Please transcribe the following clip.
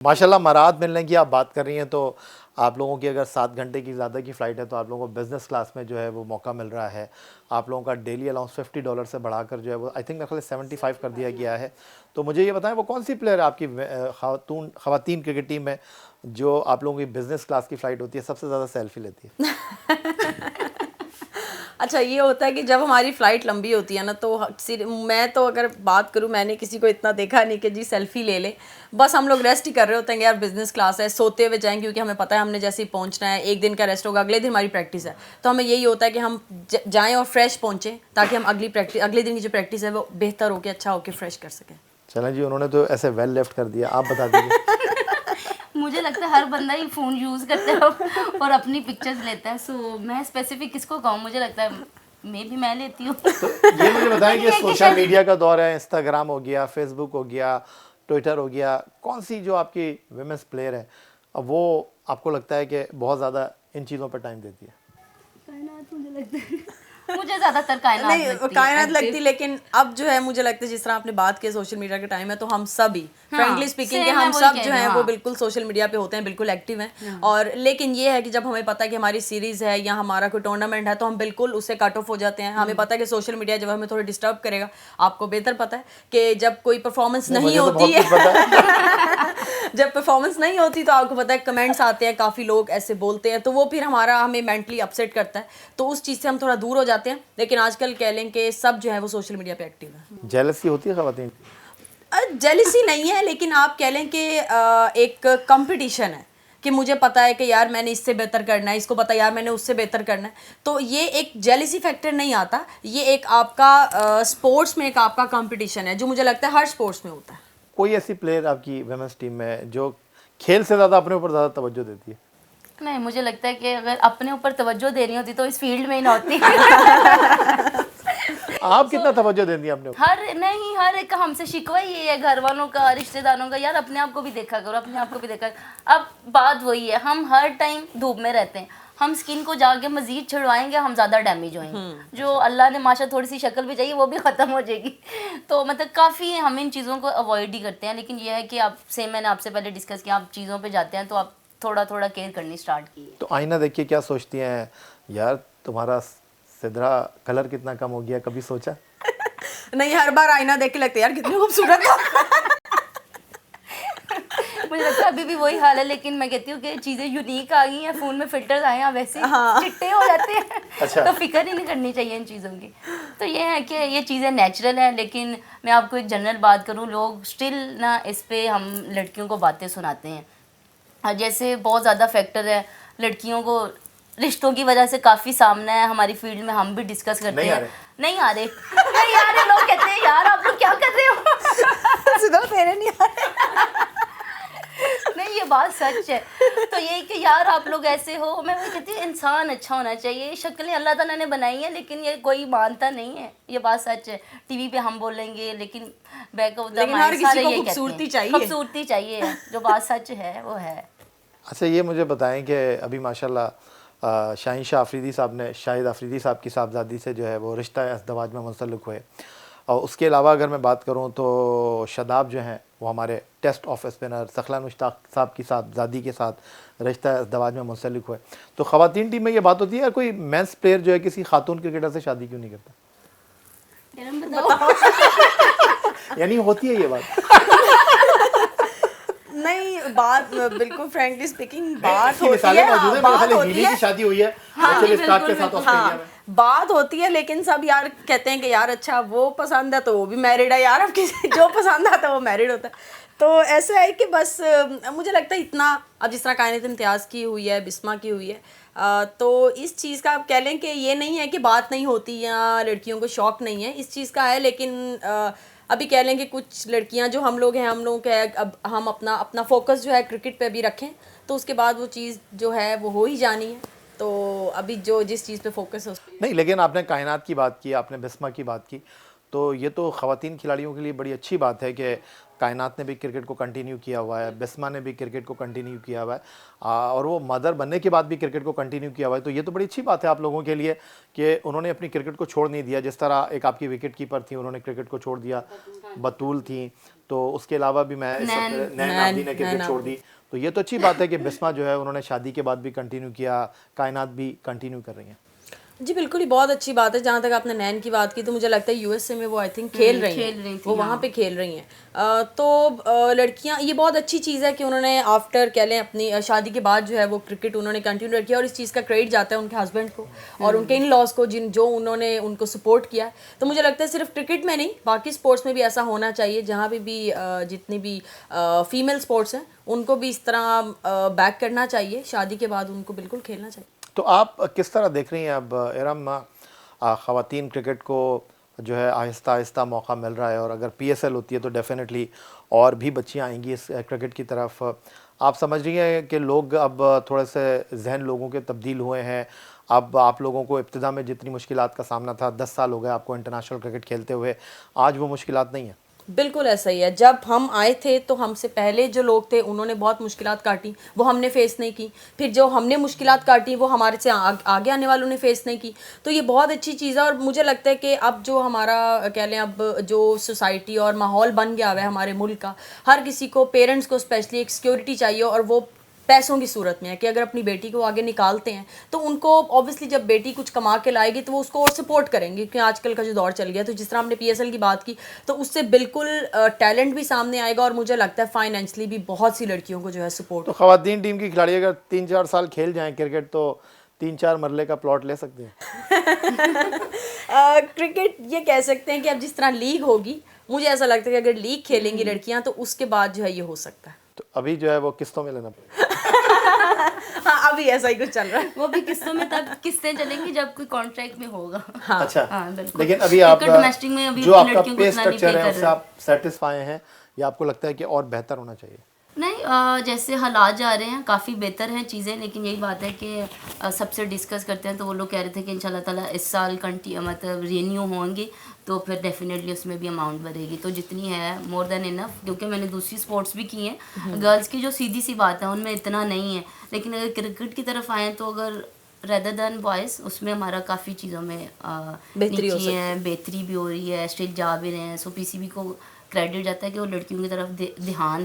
माशाल्लाह मराद मिलने की आप बात कर रही हैं, तो आप लोगों की अगर 7 घंटे की ज़्यादा की फ़्लाइट है तो आप लोगों को बिज़नेस क्लास में जो है वो मौका मिल रहा है। आप लोगों का डेली अलाउंस $50 से बढ़ाकर जो है वो आई थिंक मेरे ख्याल से 75 कर दिया गया है। तो मुझे ये बताएं वो कौन सी प्लेयर है आपकी ख़वातीन क्रिकेट टीम में जो आप लोगों की बिज़नेस क्लास की फ़्लाइट होती है सबसे ज़्यादा सेल्फ़ी लेती है? अच्छा, ये होता है कि जब हमारी फ़्लाइट लंबी होती है ना, तो मैं तो अगर बात करूँ, मैंने किसी को इतना देखा नहीं कि जी सेल्फ़ी ले लें। बस हम लोग रेस्ट ही कर रहे होते हैं, यार बिज़नेस क्लास है, सोते हुए जाएंगे क्योंकि हमें पता है हमने जैसे ही पहुंचना है, एक दिन का रेस्ट होगा, अगले दिन हमारी प्रैक्टिस है। तो हमें यही होता है कि हम जाएँ और फ्रेश पहुँचें, ताकि हम अगले दिन की जो प्रैक्टिस है वो बेहतर होकर, अच्छा होकर फ्रेश कर सकें। चलें जी, उन्होंने तो ऐसे वेल लेफ्ट कर दिया, आप बता दीजिए। मुझे लगता है हर बंदा ही फ़ोन यूज़ करता है और अपनी पिक्चर्स लेता है। सो मैं स्पेसिफिक किसको कहूँ, मुझे लगता है मैं लेती हूँ। तो ये मुझे बताएं कि सोशल मीडिया का दौर है, इंस्टाग्राम हो गया, फेसबुक हो गया, ट्विटर हो गया, कौन सी जो आपकी विमेंस प्लेयर है अब वो आपको लगता है कि बहुत ज़्यादा इन चीज़ों पर टाइम देती है? कायनात मुझे लगता है मुझे ज़्यादातर कायनात नहीं, लगती है कायनात active। लगती, लेकिन अब जो है मुझे लगता है जिस तरह आपने बात की सोशल मीडिया के टाइम है, तो हम सब ही फ्रेंकली स्पीकिंग के same, हम मैं वही सब कह जो रही हैं हूँ, वो हाँ। बिल्कुल सोशल मीडिया पे होते हैं, बिल्कुल एक्टिव हैं। और लेकिन ये है कि जब हमें पता है कि हमारी सीरीज़ है या हमारा कोई टूर्नामेंट है, तो हम बिल्कुल उससे कट ऑफ हो जाते हैं। हमें पता है कि सोशल मीडिया जब हमें थोड़ी डिस्टर्ब करेगा, आपको बेहतर पता है कि जब कोई परफॉर्मेंस नहीं मुझे तो होती बहुत कुछ पता है। जब परफॉर्मेंस नहीं होती तो आपको पता है कमेंट्स आते हैं, काफ़ी लोग ऐसे बोलते हैं, तो वो फिर हमें मेंटली अपसेट करता है, तो उस चीज़ से हम थोड़ा दूर हो जाते हैं। लेकिन आजकल कह लें कि सब जो है वो सोशल मीडिया पे एक्टिव है। जेलसी होती है ख़वातीन? जेलिसी नहीं है, लेकिन आप कह लें कि एक कंपटीशन है कि मुझे पता है कि यार मैंने इससे बेहतर करना है, इसको पता है यार मैंने उससे बेहतर करना है। तो ये एक जेलिसी फैक्टर नहीं आता, ये एक आपका स्पोर्ट्स में एक आपका कंपटीशन है, जो मुझे लगता है हर स्पोर्ट्स में होता है। कोई ऐसी प्लेयर आपकी वुमेन्स टीम में जो खेल से ज़्यादा अपने ऊपर ज़्यादा तवज्जो देती है? नहीं, मुझे लगता है कि अगर अपने ऊपर तवज्जो देनी होती तो इस फील्ड में ही ना होती। आप कितना तवज्जो देती हैं अपने ऊपर? हर एक का हमसे शिकवा ये है, घर वालों का, रिश्तेदारों का, यार अपने आप को भी देखा करो, अपने आप को भी देखा करो। अब बात वही है, हम हर टाइम धूप में रहते हैं, हम स्किन को जाके मजीद छुड़वाएंगे, हम ज़्यादा डैमेज होंगे। जो अल्लाह ने माशा थोड़ी सी शक्ल भी चाहिए वो भी ख़त्म हो जाएगी। तो मतलब काफ़ी हम इन चीज़ों को अवॉइड ही करते हैं। लेकिन यह है कि आप सेम, मैंने आपसे पहले डिस्कस किया, आप चीज़ों पे जाते हैं तो आप थोड़ा थोड़ा केयर करनी स्टार्ट की है। तो आईना देख के क्या सोचती हैं, यार तुम्हारा सिदरा कलर कितना कम हो गया, कभी सोचा? नहीं, हर बार आईना देख के लगता है यार कितनी खूबसूरत है। मुझे लगता है अभी भी वही हाल है, लेकिन मैं कहती हूँ कि चीज़ें यूनिक आ गई हैं, फ़ोन में फ़िल्टर्स आए हैं, वैसे चिट्टे हो जाते हैं। अच्छा। तो फिक्र ही नहीं करनी चाहिए इन चीज़ों की। तो ये है कि ये चीज़ें नेचुरल हैं। लेकिन मैं आपको एक जनरल बात करूँ, लोग स्टिल ना इस पे हम लड़कियों को बातें सुनाते हैं। जैसे बहुत ज़्यादा फैक्टर है, लड़कियों को रिश्तों की वजह से काफ़ी सामना है हमारी फील्ड में, हम भी डिस्कस करते हैं। नहीं आ रहे लोग कहते हैं यार आप लोग क्या कर रहे हो। सिदरा तेरे नहीं आ रहे। नहीं, ये बात सच है। तो ये कि यार आप लोग ऐसे हो, मैं वही कहती हूँ इंसान अच्छा होना चाहिए। शक्लें अल्लाह ताला ने बनाई है, लेकिन ये कोई मानता नहीं है, ये बात सच है। टीवी पे हम बोलेंगे, लेकिन बैक ऑफ द माइंड सारे ये खूबसूरती कहते हैं खूबसूरती चाहिए, जो बात सच है वो है। अच्छा, ये मुझे बताएं कि अभी माशाल्लाह शाहीन शाह अफरीदी साहब ने शाहिद अफरीदी साहब की साहबजादी से जो है वो रिश्ता अज़दवाज में मुंसलिक हुए। और उसके अलावा अगर मैं बात करूं तो शादाब जो हैं वो हमारे टेस्ट ऑफ स्पिनर सखलान मुश्ताक साहब की साहबजादी के साथ रिश्ता अज़दवाज में मुंसलिक हुए। तो ख़वातीन टीम में ये बात होती है, यार कोई मेंस प्लेयर जो है किसी खातून क्रिकेटर से शादी क्यों नहीं करता? यानी होती है ये बात? नहीं, बात बिल्कुल फ्रैंकली स्पीकिंग बात इसकी होती मिसालें है, मौजूद हैं। बात मेरे ख्याल होती हीली है। की शादी हुई है हाँ, एक्चुअली स्टार्ट के साथ ऑस्ट्रेलिया हाँ, में। बात होती है, लेकिन सब यार कहते हैं कि यार अच्छा वो पसंद है तो वो भी मैरिड है, यार अब किसी जो पसंद आता है वो मैरिड होता है। तो ऐसा है कि बस मुझे लगता है इतना, अब जिस तरह कायनात इम्तियाज़ की हुई है, बिस्मा की हुई है, तो इस चीज़ का आप कह लें कि ये नहीं है कि बात नहीं होती या लड़कियों को शौक़ नहीं है, इस चीज़ का है। लेकिन अभी कह लें कि कुछ लड़कियां जो हम लोग हैं, हम लोग क्या है, अब हम अपना अपना फोकस जो है क्रिकेट पे भी रखें, तो उसके बाद वो चीज़ जो है वो हो ही जानी है। तो अभी जो जिस चीज़ पे फोकस है उस पर नहीं, लेकिन आपने कायनात की बात की, आपने बिस्मा की बात की, तो ये तो ख़वातीन खिलाड़ियों के लिए बड़ी अच्छी बात है कि कायनात ने भी क्रिकेट को कंटिन्यू किया हुआ है, बिस्मा ने भी क्रिकेट को कंटिन्यू किया हुआ है, और वो मदर बनने के बाद भी क्रिकेट को कंटिन्यू किया हुआ है। तो ये तो बड़ी अच्छी बात है आप लोगों के लिए कि उन्होंने अपनी क्रिकेट को छोड़ नहीं दिया। जिस तरह एक आपकी विकेट कीपर थी, उन्होंने क्रिकेट को छोड़ दिया, बतूल थी, तो उसके अलावा भी मैं नैन आबदी ने क्रिकेट छोड़ दी। तो ये तो अच्छी बात है कि बिस्मा जो है उन्होंने शादी के बाद भी कंटिन्यू किया, कायनात भी कंटिन्यू कर रही हैं। जी बिल्कुल, ही बहुत अच्छी बात है। जहाँ तक आपने नैन की बात की, तो मुझे लगता है यूएसए में वो आई थिंक खेल रही हैं, वो वहाँ पे खेल रही हैं। तो लड़कियाँ, ये बहुत अच्छी चीज़ है कि उन्होंने आफ्टर कह लें अपनी शादी के बाद जो है वो क्रिकेट उन्होंने कंटिन्यू किया, और इस चीज़ का क्रेडिट जाता है उनके हस्बैंड को और उनके इन लॉज को, जो उन्होंने उनको सपोर्ट किया है। तो मुझे लगता है सिर्फ क्रिकेट में नहीं, बाकी स्पोर्ट्स में भी ऐसा होना चाहिए। जहाँ भी जितनी भी फीमेल स्पोर्ट्स हैं उनको भी इस तरह बैक करना चाहिए, शादी के बाद उनको बिल्कुल खेलना चाहिए। तो आप किस तरह देख रही हैं अब इरम, ख़वातीन क्रिकेट को जो है आहिस्ता आहिस्ता मौका मिल रहा है, और अगर पीएसएल होती है तो डेफिनेटली और भी बच्चियां आएंगी इस क्रिकेट की तरफ। आप समझ रही हैं कि लोग अब थोड़े से जहन लोगों के तब्दील हुए हैं? अब आप लोगों को इब्तिदा में जितनी मुश्किलात का सामना था, 10 साल हो गए आपको इंटरनेशनल क्रिकेट खेलते हुए, आज वो मुश्किलात नहीं है? बिल्कुल ऐसा ही है। जब हम आए थे तो हमसे पहले जो लोग थे उन्होंने बहुत मुश्किलात काटी, वो हमने फेस नहीं की। फिर जो हमने मुश्किलात काटी वो हमारे से आगे आने वालों ने फेस नहीं की। तो ये बहुत अच्छी चीज़ है, और मुझे लगता है कि अब जो हमारा कह लें, अब जो सोसाइटी और माहौल बन गया हुआ है हमारे मुल्क का, हर किसी को, पेरेंट्स को स्पेशली एक सिक्योरिटी चाहिए, और वो पैसों की सूरत में है कि अगर अपनी बेटी को आगे निकालते हैं तो उनको ऑब्वियसली जब बेटी कुछ कमा के लाएगी तो वो उसको और सपोर्ट करेंगे, क्योंकि आजकल का जो दौर चल गया। तो जिस तरह हमने पीएसएल की बात की, तो उससे बिल्कुल टैलेंट भी सामने आएगा, और मुझे लगता है फाइनेंशियली भी बहुत सी लड़कियों को जो है सपोर्ट। तो ख़वातीन टीम की खिलाड़ी अगर 3-4 साल खेल जाएं क्रिकेट तो 3-4 मरले का प्लॉट ले सकते हैं। क्रिकेट ये कह सकते हैं कि अब जिस तरह लीग होगी, मुझे ऐसा लगता है कि अगर लीग खेलेंगी लड़कियां तो उसके बाद जो है ये हो सकता है। तो अभी जो है वो किस्तों में लेना हाँ, अभी ऐसा ही कुछ चल रहा है। वो भी किस्तों में, तब किस्तें चलेंगी जब कोई कॉन्ट्रैक्ट में होगा। हाँ। अच्छा, हाँ, बिल्कुल। लेकिन अभी आप डोमेस्टिक में अभी जो आपका लड़कियों को पे इतना नहीं स्ट्रक्चर पे है कर उससे रहे। आप सेटिस्फाई हैं, या आपको लगता है कि और बेहतर होना चाहिए? नहीं, जैसे हालात जा रहे हैं काफ़ी बेहतर हैं चीज़ें, लेकिन यही बात है कि सबसे डिस्कस करते हैं तो वो लोग कह रहे थे कि इंशाल्लाह ताला इस साल मतलब रिन्यू होंगे तो फिर डेफिनेटली उसमें भी अमाउंट बढ़ेगी, तो जितनी है मोर देन इनफ। क्योंकि मैंने दूसरी स्पोर्ट्स भी की हैं, गर्ल्स की जो सीधी सी बात है उनमें इतना नहीं है, लेकिन अगर क्रिकेट की तरफ आएँ तो अगर रेदर दैन बॉयज़ उसमें हमारा काफ़ी चीज़ों में नीचे है, बेहतरी भी हो रही है, स्टेट जा भी रहे हैं। सो पीसीबी को क्रेडिट जाता है कि वो लड़कियों की तरफ ध्यान